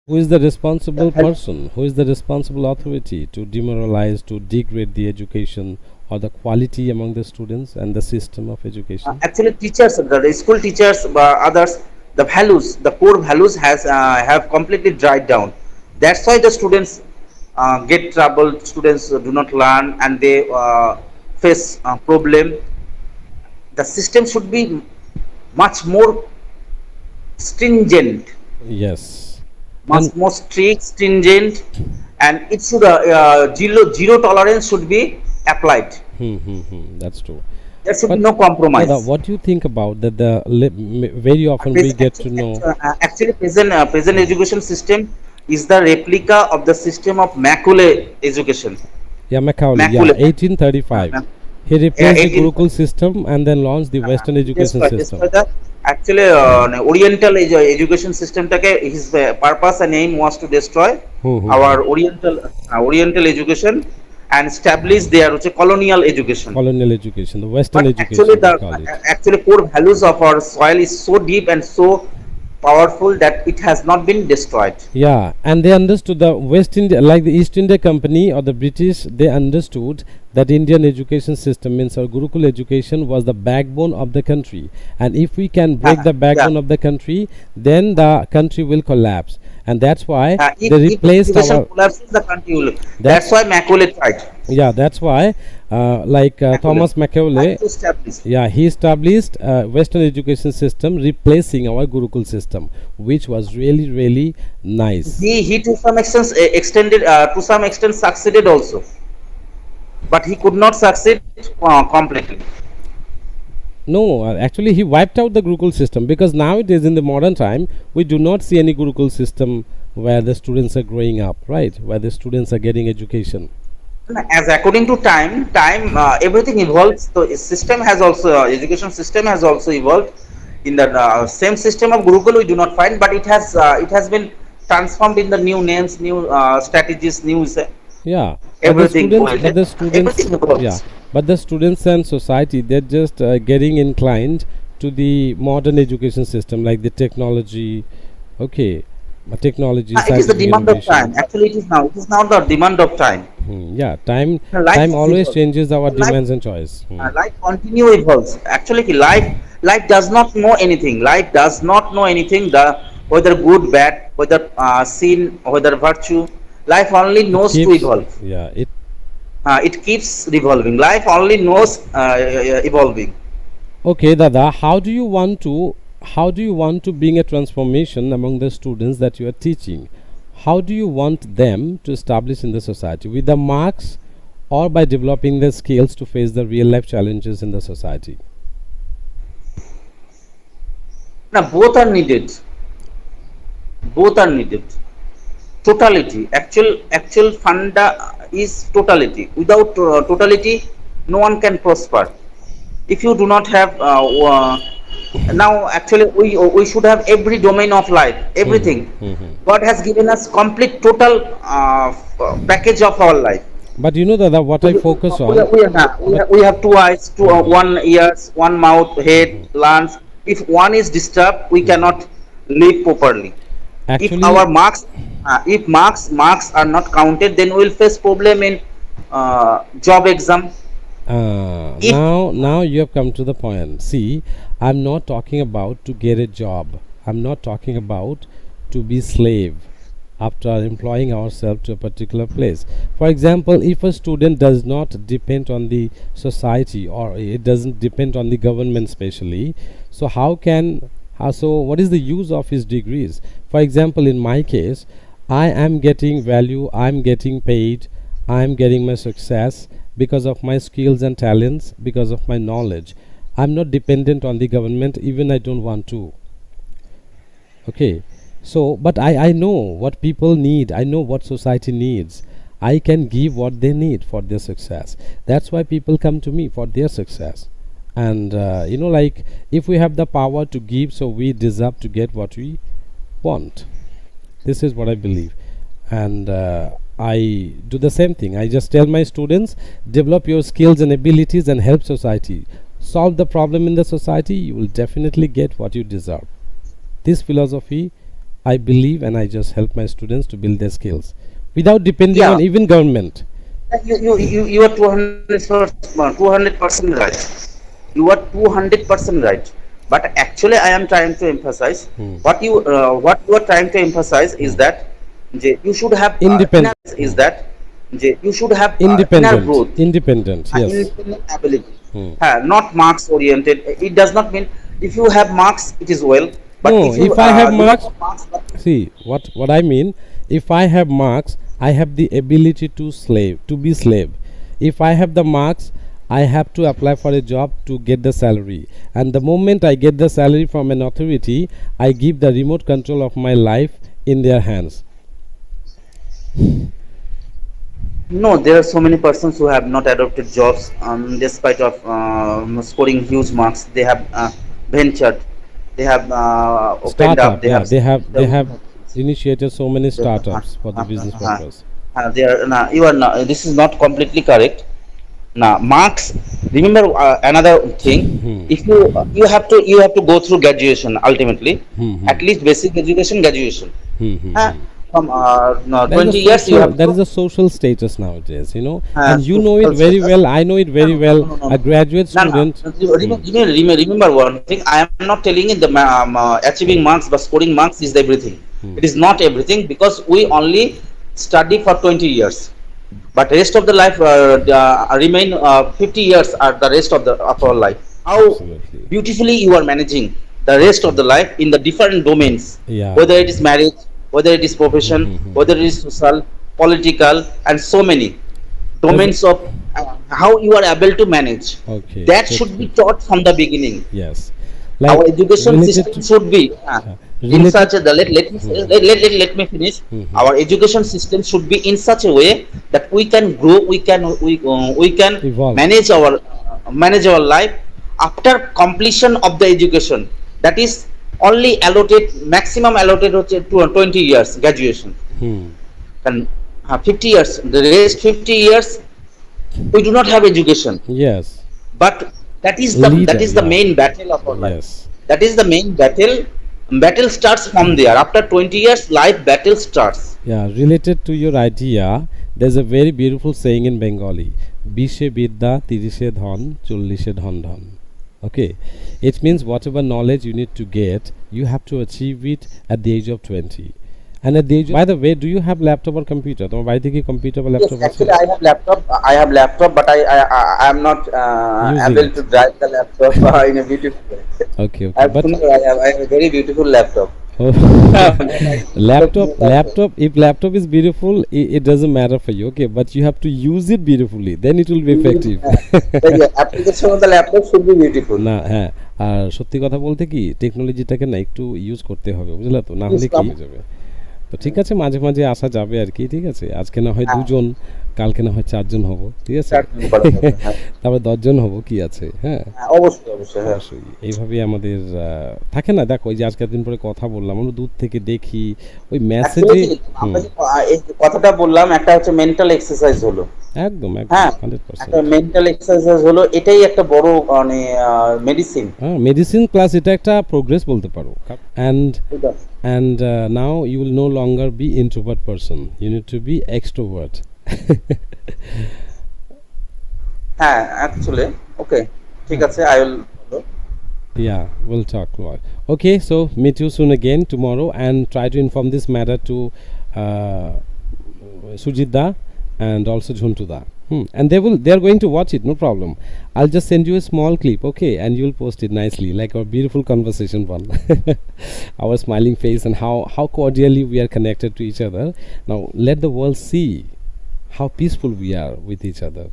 Who is the responsible person? Who is the responsible authority to demoralize, to degrade the education or the quality among the students and the system of education? Actually, teachers, the school teachers, others, the values, the core values has have completely dried down. That's why the students get trouble. Students do not learn, and they face problem. The system should be much more stringent, Yes. much And more strict, stringent, and it should zero tolerance should be applied. that's true. There should be But no Dada, compromise. what do you think about that? Very often we get to know. Actually, present education system is the replica of the system of Macaulay education. Yeah, Macaulay. Yeah, Macaulay. 1835. Uh, He replaced the 18 Gurukul system and then launched the Western education destroy system. the actually Oriental education system. His purpose and aim was to destroy our Oriental education and establish their colonial education. Colonial education, the Western But actually, education, the we call it. actually core values of our soil is so deep and so powerful that it has not been destroyed. Yeah, and they understood the West India, like the East India Company or the British, they understood that Indian education system means our Gurukul education was the backbone of the country. And if we can break the Yeah. backbone of the country, then the country will collapse. And that's why they If replaced education our. collapses, the country will. That's That's why Macaulay tried. Yeah, that's why, Thomas Macaulay, Tried to establish. yeah, he established Western education system, replacing our Gurukul system, which was really, really nice. He to some extent extended to some extent succeeded also, but he could not succeed completely. No, actually, he wiped out the Gurukul system because nowadays, in the modern time, we do not see any Gurukul system where the students are growing up, right? Where the students are getting education. As according to time everything evolves. So system has also education system has also evolved. In the same system of Gurukul, we do not find, but it has been transformed in the new names, new strategies, new Yeah, everything. but the students, Everything yeah, evolves. but the students and society, they're just getting inclined to the modern education system, like the technology, okay, technology, It is the scientific demand of time. innovation. Actually, it is now. It is now the demand of time. Yeah, time, Life time is always evolved. changes our Life demands and choice. life continue evolves. Actually, life does not know anything. Life does not know anything. The whether good, bad, whether sin, whether virtue. Life only It knows to keeps, evolve. yeah, it. It keeps revolving. Life only knows evolving. Okay, Dada, how do you want to bring a transformation among the students that you are teaching? How do you want them to establish in the society with the marks or by developing the skills to face the real life challenges in the society? Now both are needed. Both are needed. Totality. Actual funda is totality. Without totality, no one can prosper. If you do not have now actually we should have every domain of life, everything. God has given us complete total package of our life. But you know, Dada, what I focus on, but We have two eyes, one ears, one mouth, head, lungs. If one is disturbed, we cannot live properly. If actually, our marks if marks are not counted, then we will face problem in job exam. If now you have come to the point. See, I'm not talking about to get a job. I'm not talking about to be slave after employing ourselves to a particular place. For example, if a student does not depend on the society or it doesn't depend on the government specially, so so what is the use of his degrees? For example, in my case, I am getting value, I'm getting paid, I'm getting my success because of my skills and talents, because of my knowledge. I'm not dependent on the government, even I don't want to. Okay, so but I know what people need, I know what society needs. I can give what they need for their success. That's why people come to me for their success. And like, if we have the power to give, so we deserve to get what we want. This is what I believe. And I do the same thing. I just tell my students, develop your skills and abilities and help society. Solve the problem in the society, you will definitely get what you deserve. This philosophy I believe and I just help my students to build their skills without depending Yeah. on even government. You are 200% right. You are 200% right. But actually, I am trying to emphasize what you are trying to emphasize is that you should have Independent. is that you should have inner Independent. growth, Independent. Yes. independent ability, Hmm. not marks oriented. It does not mean if you have marks, it is well. But No, if you if I have do not marks, have marks, but see what I mean. If I have marks, I have the ability to be slave. If I have the marks, I have to apply for a job to get the salary. And the moment I get the salary from an authority, I give the remote control of my life in their hands. no, there are so many persons who have not adopted jobs despite of scoring huge marks. They have ventured, they have opened up, Startup, they yeah, have they have initiated so many startups for the business uh, purpose. they are you are not, this is not completely correct. Now, marks. Remember another thing. If you have to go through graduation ultimately, at least basic education, graduation. Uh, from no, That is 20 a years you social, have that to. is a social status nowadays, and you know it Social very status. well. I know it very well. A graduate No, no. student. Remember one thing. I am not telling you the achieving marks, but scoring marks is everything. It is not everything because we only study for 20 years. But rest of the life remain 50 years are the rest of our life. How Absolutely. beautifully you are managing the rest of the life in the different domains, Yeah. whether it is marriage, whether it is profession, whether it is social, political, and so many domains of how you are able to manage. Okay. That Good, should be good. taught from the beginning. Yes. Our Like education related system to should be in related. such a let me finish. Our education system should be in such a way that we can grow, we can Evolve. manage our life after completion of the education. That is only allotted maximum allotted to 20 years graduation. Hmm. And 50 years, the rest 50 years we do not have education. Yes. But that is Leader, the yeah. main battle of our life. Yes. That is the main battle. Battle starts from there. After 20 years, life battle starts. Yeah. Related to your idea, there's a very beautiful saying in Bengali: "Bishe bidya, tirishe dhon, chollishe dhon dhon." Okay, it means whatever knowledge you need to get, you have to achieve it at the age of 20. And at the age, by the way, do you have laptop or computer? তোমার বাড়িতে কি computer বা Yes, laptop আছে? actually, I have laptop, but I am not Using able it. to drive the laptop in a beautiful way. Okay, I okay, but have a very beautiful laptop. laptop. If laptop is beautiful, it doesn't matter for you. Okay, but you have to use it beautifully. Then it will be effective. The application of the laptop should be beautiful. না হ্যাঁ, আর সত্যি কথা বলতে কি টেকনোলজিটাকে না একটু use করতে হবে, বুঝলা তো, না হলে কি হয়ে যাবে। তো ঠিক আছে, মাঝে মাঝে আসা যাবে আর কি, ঠিক আছে। আজকে না হয় দুজন, কালকে না হয় চারজন হব, ঠিক আছে, তারপরে 10 জন হব, কি আছে। হ্যাঁ, অবশ্যই অবশ্যই হ্যাঁ। অবশ্যই এইভাবেই আমাদের থাকে না। দেখো, ওই যে আজকের দিন পরে কথা বললাম, আমরা দূর থেকে দেখি ওই মেসেজে। Actually, আমরা যে, এই যে কথাটা বললাম, একটা হচ্ছে মেন্টাল এক্সারসাইজ হলো। একদম হ্যাঁ, 100%। একটা মেন্টাল এক্সারসাইজ হলো, এটাই একটা বড় মানে মেডিসিন। হ্যাঁ, মেডিসিন প্লাস এটা একটা প্রোগ্রেস বলতে পারো। And now you will no longer be introvert person, you need to be extrovert. হ্যাঁ, অ্যাকচুয়ালি ওকে, ঠিক আছে, I will follow. Yeah, we'll talk more. Okay, so meet you soon again tomorrow and try to inform this matter to Sujit Da and also Jhuntu Da. And they are going to watch it, no problem. I'll just send you a small clip, okay, and you'll post it nicely, like our beautiful conversation one. Our smiling face and how cordially we are connected to each other. Now let the world see how peaceful we are with each other.